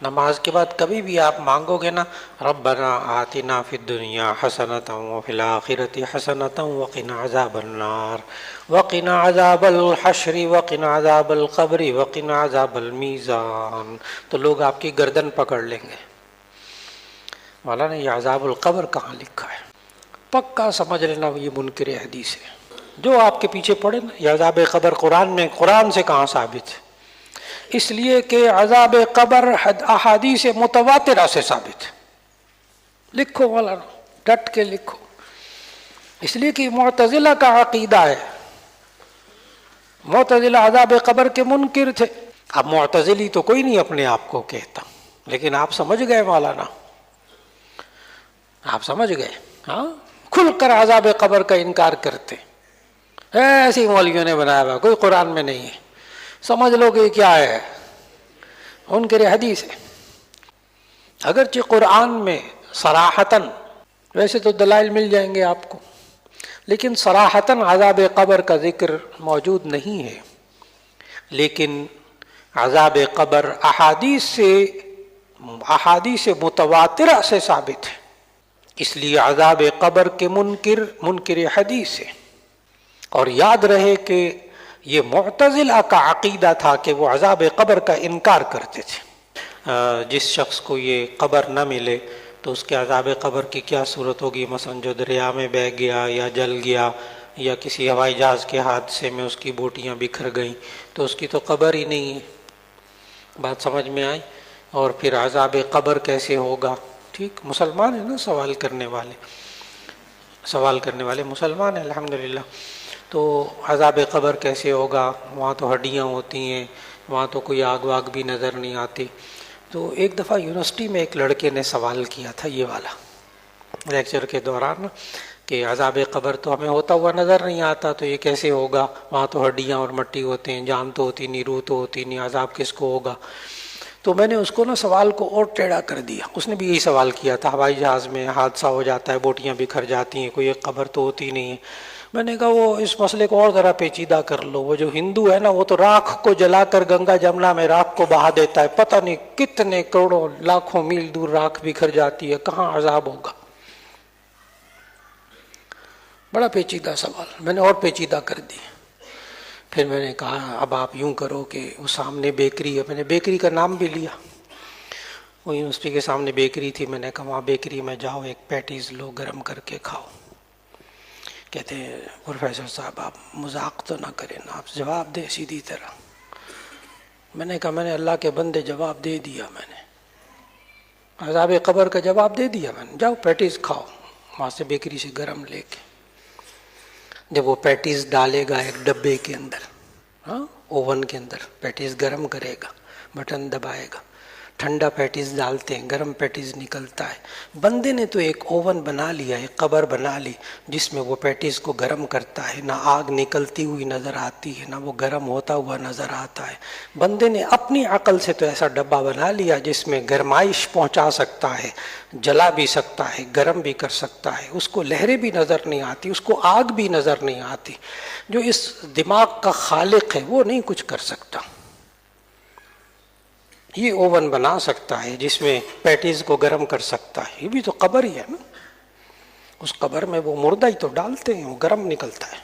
نماز کے بعد کبھی بھی آپ مانگو گے نا ربنا آتنا فی الدنیا حسنۃ وفی الآخرۃ حسنۃ وقنا عذاب النار وقنا عذاب الحشر وقنا عذاب القبر وقنا عذاب المیزان، تو لوگ آپ کی گردن پکڑ لیں گے، مولانا یہ عذاب القبر کہاں لکھا ہے؟ پکا سمجھ لینا یہ منکر حدیث ہے جو آپ کے پیچھے پڑے نا۔ یہ عذاب قبر قرآن میں، قرآن سے کہاں ثابت ہے؟ اس لیے کہ عذاب قبر احادیث متواترہ سے ثابت ہے۔ لکھو مولانا، ڈٹ کے لکھو، اس لیے کہ معتزلہ کا عقیدہ ہے، معتزلہ عذاب قبر کے منکر تھے۔ اب معتزلی تو کوئی نہیں اپنے آپ کو کہتا، لیکن آپ سمجھ گئے مولانا، آپ سمجھ گئے، ہاں کھل کر عذاب قبر کا انکار کرتے، ایسے مولویوں نے بنایا ہوا، کوئی قرآن میں نہیں ہے، سمجھ لو کہ کیا ہے، منکر حدیث ہے۔ اگرچہ قرآن میں صراحتاً، ویسے تو دلائل مل جائیں گے آپ کو، لیکن صراحتاً عذاب قبر کا ذکر موجود نہیں ہے، لیکن عذاب قبر احادیث متواترہ سے ثابت ہے، اس لیے عذاب قبر کے منکر حدیث ہے۔ اور یاد رہے کہ یہ معتزلہ کا عقیدہ تھا کہ وہ عذاب قبر کا انکار کرتے تھے۔ جس شخص کو یہ قبر نہ ملے تو اس کے عذاب قبر کی کیا صورت ہوگی؟ مثلا جو دریا میں بہہ گیا یا جل گیا یا کسی ہوائی جہاز کے حادثے میں اس کی بوٹیاں بکھر گئیں تو اس کی تو قبر ہی نہیں ہے۔ بات سمجھ میں آئی؟ اور پھر عذاب قبر کیسے ہوگا؟ ٹھیک، مسلمان ہیں نا سوال کرنے والے مسلمان ہیں الحمدللہ۔ تو عذاب قبر کیسے ہوگا؟ وہاں تو ہڈیاں ہوتی ہیں، وہاں تو کوئی آگ واگ بھی نظر نہیں آتی۔ تو ایک دفعہ یونیورسٹی میں ایک لڑکے نے سوال کیا تھا یہ والا لیکچر کے دوران کہ عذاب قبر تو ہمیں ہوتا ہوا نظر نہیں آتا، تو یہ کیسے ہوگا؟ وہاں تو ہڈیاں اور مٹی ہوتے ہیں، جان تو ہوتی نہیں، روح تو ہوتی نہیں، عذاب کس کو ہوگا؟ تو میں نے اس کو نا سوال کو اور ٹیڑھا کر دیا۔ اس نے بھی یہی سوال کیا تھا، ہوائی جہاز میں حادثہ ہو جاتا ہے، بوٹیاں بکھر جاتی ہیں، کوئی ایک قبر تو ہوتی نہیں ہے۔ میں نے کہا وہ اس مسئلے کو اور ذرا پیچیدہ کر لو، وہ جو ہندو ہے نا وہ تو راکھ کو جلا کر گنگا جمنا میں راکھ کو بہا دیتا ہے، پتہ نہیں کتنے کروڑوں لاکھوں میل دور راکھ بکھر جاتی ہے، کہاں عذاب ہوگا؟ بڑا پیچیدہ سوال، میں نے اور پیچیدہ کر دی۔ پھر میں نے کہا اب آپ یوں کرو کہ وہ سامنے بیکری ہے، میں نے بیکری کا نام بھی لیا، وہ یونیورسٹی کے سامنے بیکری تھی، میں نے کہا وہاں بیکری میں جاؤ، ایک پیٹیز لو، گرم کر کے کھاؤ۔ کہتے ہیں پروفیسر صاحب آپ مذاق تو نہ کریں نا، آپ جواب دیں سیدھی طرح۔ میں نے کہا میں نے اللہ کے بندے جواب دے دیا، میں نے عذاب قبر کا جواب دے دیا میں نے، جاؤ پیٹیز کھاؤ وہاں سے بیکری سے گرم لے کے۔ جب وہ پیٹیز ڈالے گا ایک ڈبے کے اندر، ہاں اوون کے اندر، پیٹیز گرم کرے گا، بٹن دبائے گا، ٹھنڈا پیٹیز ڈالتے ہیں، گرم پیٹیز نکلتا ہے۔ بندے نے تو ایک اوون بنا لیا، ایک قبر بنا لی جس میں وہ پیٹیز کو گرم کرتا ہے، نہ آگ نکلتی ہوئی نظر آتی ہے، نہ وہ گرم ہوتا ہوا نظر آتا ہے۔ بندے نے اپنی عقل سے تو ایسا ڈبہ بنا لیا جس میں گرمائش پہنچا سکتا ہے، جلا بھی سکتا ہے، گرم بھی کر سکتا ہے، اس کو لہریں بھی نظر نہیں آتی، اس کو آگ بھی نظر نہیں آتی۔ جو اس دماغ کا خالق ہے وہ نہیں کچھ کر سکتا۔ یہ اوون بنا سکتا ہے جس میں پیٹیز کو گرم کر سکتا ہے، یہ بھی تو قبر ہی ہے نا۔ اس قبر میں وہ مردہ ہی تو ڈالتے ہیں، وہ گرم نکلتا ہے،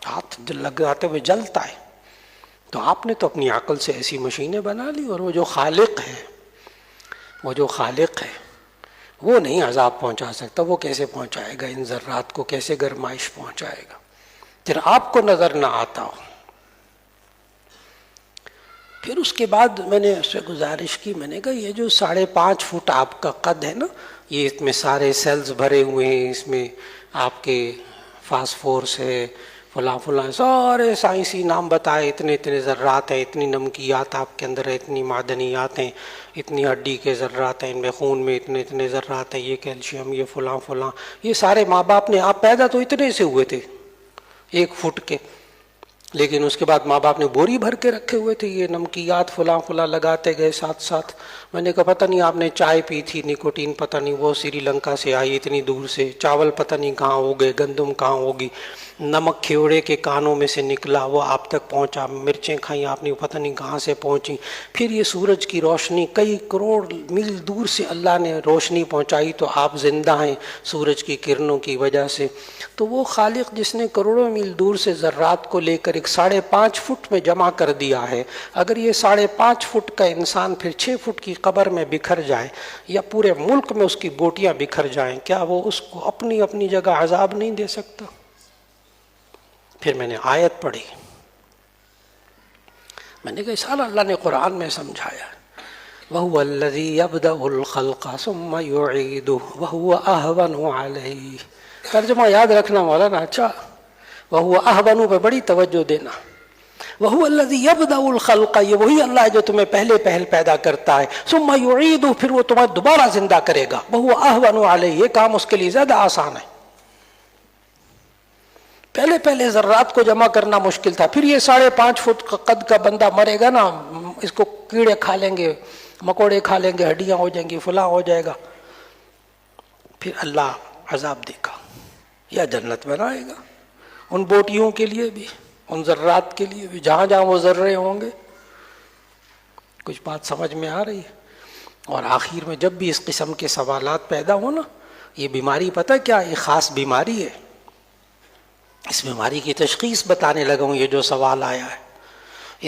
ہاتھ لگاتے ہوئے جلتا ہے۔ تو آپ نے تو اپنی عقل سے ایسی مشینیں بنا لی، اور وہ جو خالق ہے وہ نہیں عذاب پہنچا سکتا، وہ کیسے پہنچائے گا؟ ان ذرات کو کیسے گرمائش پہنچائے گا؟ پھر آپ کو نظر نہ آتا ہو۔ پھر اس کے بعد میں نے اس سے گزارش کی، میں نے کہا یہ جو 5.5 فٹ آپ کا قد ہے نا، یہ اس میں سارے سیلز بھرے ہوئے ہیں، اس میں آپ کے فاسفورس ہے، فلاں فلاں سارے سائنسی نام بتائے، اتنے ذرات ہیں، اتنی نمکیات آپ کے اندر ہے، اتنی معدنیات ہیں، اتنی ہڈی کے ذرات ہیں، ان میں خون میں اتنے ذرات ہیں، یہ کیلشیم، یہ فلاں، یہ سارے ماں باپ نے، آپ پیدا تو اتنے سے ہوئے تھے 1 فٹ کے، لیکن اس کے بعد ماں باپ نے بوری بھر کے رکھے ہوئے تھے یہ نمکیات فلاں فلاں لگاتے گئے ساتھ ساتھ. میں نے کہا پتہ نہیں آپ نے چائے پی تھی نکوٹین پتہ نہیں وہ سری لنکا سے آئی اتنی دور سے, چاول پتہ نہیں کہاں ہو گئے, گندم کہاں ہوگی, نمک کھیوڑے کے کانوں میں سے نکلا وہ آپ تک پہنچا, مرچیں کھائیں آپ نے پتہ نہیں کہاں سے پہنچی, پھر یہ سورج کی روشنی کئی کروڑ میل دور سے اللہ نے روشنی پہنچائی تو آپ زندہ ہیں سورج کی کرنوں کی وجہ سے. تو وہ خالق جس نے کروڑوں میل دور سے ذرات کو لے کر 5.5 فٹ میں جمع کر دیا ہے, اگر یہ 5.5 فٹ کا انسان پھر 6 فٹ کی قبر میں بکھر جائے یا پورے ملک میں اس کی بوٹیاں بکھر جائیں, کیا وہ اس کو اپنی اپنی جگہ عذاب نہیں دے سکتا؟ پھر میں نے آیت پڑھی, میں نے کہا سارا اللہ نے قرآن میں سمجھایا, وَهُوَ الَّذِي يَبْدَأُ الْخَلْقَ ثُمَّ يُعِيدُهُ وَهُوَ أَهْوَنُ عَلَيْهِ. ترجمہ یاد رکھنا مولانا. اچھا, وَهُوَ أَهْوَنُ پہ بڑی توجہ دینا. وَهُوَ الَّذِي يَبْدَأُ الْخَلْقَ, یہ وہی اللہ ہے جو تمہیں پہل پیدا کرتا ہے, ثُمَّ يُعِيدُهُ پھر وہ تمہیں دوبارہ زندہ کرے گا. وَهُوَ أَهْوَنُ عَلَيْهِ, یہ کام اس کے لیے زیادہ آسان ہے. پہلے ذرات کو جمع کرنا مشکل تھا, پھر یہ 5.5 فٹ قد کا بندہ مرے گا نا, اس کو کیڑے کھا لیں گے, مکوڑے کھا لیں گے, ہڈیاں ہو جائیں گی, فلاں ہو جائے گا, پھر اللہ عذاب دے گا یا جنت بنائے گا ان بوٹیوں کے لیے بھی, ان ذرات کے لیے بھی, جہاں جہاں وہ ذرے ہوں گے. کچھ بات سمجھ میں آ رہی ہے؟ اور آخر میں جب بھی اس قسم کے سوالات پیدا ہو نا, یہ بیماری پتہ کیا, یہ خاص بیماری ہے. اس بیماری کی تشخیص بتانے لگا ہوں. یہ جو سوال آیا ہے,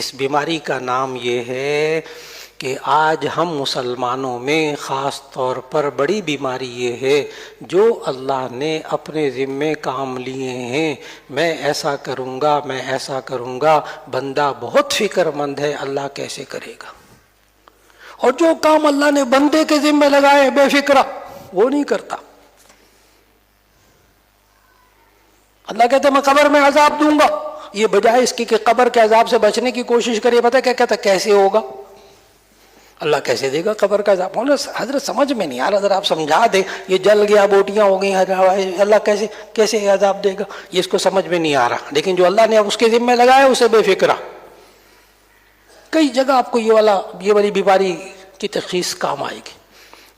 اس بیماری کا نام یہ ہے کہ آج ہم مسلمانوں میں خاص طور پر بڑی بیماری یہ ہے, جو اللہ نے اپنے ذمے کام لیے ہیں, میں ایسا کروں گا میں ایسا کروں گا, بندہ بہت فکر مند ہے اللہ کیسے کرے گا, اور جو کام اللہ نے بندے کے ذمے لگائے بے فکرہ وہ نہیں کرتا. اللہ کہتا ہے میں قبر میں عذاب دوں گا, یہ بجائے اس کی کہ قبر کے عذاب سے بچنے کی کوشش کرے, پتہ کیا کہتا ہے کیسے ہوگا, اللہ کیسے دے گا قبر کا عذاب. حضرت سمجھ میں نہیں آ رہا, ذرا آپ سمجھا دیں, یہ جل گیا بوٹیاں ہو گئی, اللہ کیسے عذاب دے گا, یہ اس کو سمجھ میں نہیں آ رہا. لیکن جو اللہ نے اس کے ذمہ لگایا اسے بے فکرہ. کئی جگہ آپ کو یہ والی بیماری کی تشخیص کام آئے گی.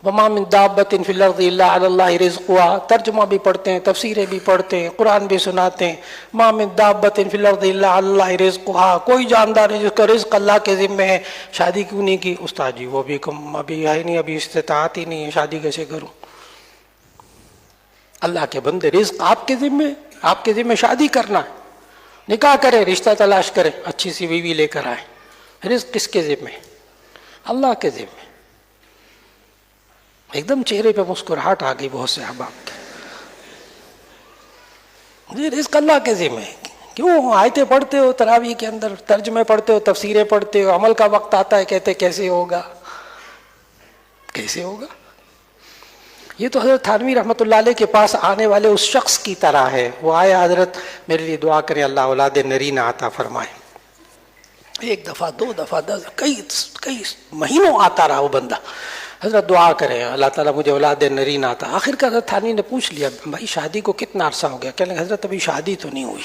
وما من دابة في الارض الا على الله رزقها, ترجمہ بھی پڑھتے ہیں, تفسیریں بھی پڑھتے ہیں, قرآن بھی سناتے ہیں. ما من دابة في الارض الا على الله رزقها, کوئی جاندار ہے جس کا رزق اللہ کے ذمہ ہے. شادی کیوں نہیں کی؟ استاد جی وہ بھی کم ابھی ہے نہیں, ابھی استطاعت ہی نہیں ہے, شادی کیسے کروں؟ اللہ کے بندے رزق آپ کے ذمہ, آپ کے ذمہ شادی کرنا ہے, نکاح کریں, رشتہ تلاش کریں, اچھی سی بیوی لے کر آئیں. رزق کس کے ذمہ؟ اللہ کے ذمہ. ایک دم چہرے پہ مسکراہٹ آ گئی بہت سے احباب کے. جی رزق اللہ کے ذمہ ہے. کیوں آیتیں پڑھتے ہو تراویح کے اندر, ترجمے پڑھتے ہو, تفسیریں پڑھتے ہو, عمل کا وقت آتا ہے کہتے کیسے ہوگا کیسے ہوگا. یہ تو حضرت تھانوی رحمۃ اللہ علیہ کے پاس آنے والے اس شخص کی طرح ہے. وہ آئے, حضرت میرے لیے دعا کریں اللہ اولاد نرینہ عطا فرمائے. ایک دفعہ, 2 دفعہ, 10 کئی مہینوں آتا رہا وہ بندہ, حضرت دعا کریں اللہ تعالیٰ مجھے اولاد نرینہ آتا. آخر کا حضرت تھانوی نے پوچھ لیا بھائی شادی کو کتنا عرصہ ہو گیا؟ کہنے لگے حضرت ابھی شادی تو نہیں ہوئی.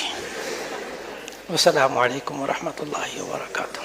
السلام علیکم ورحمۃ اللہ وبرکاتہ.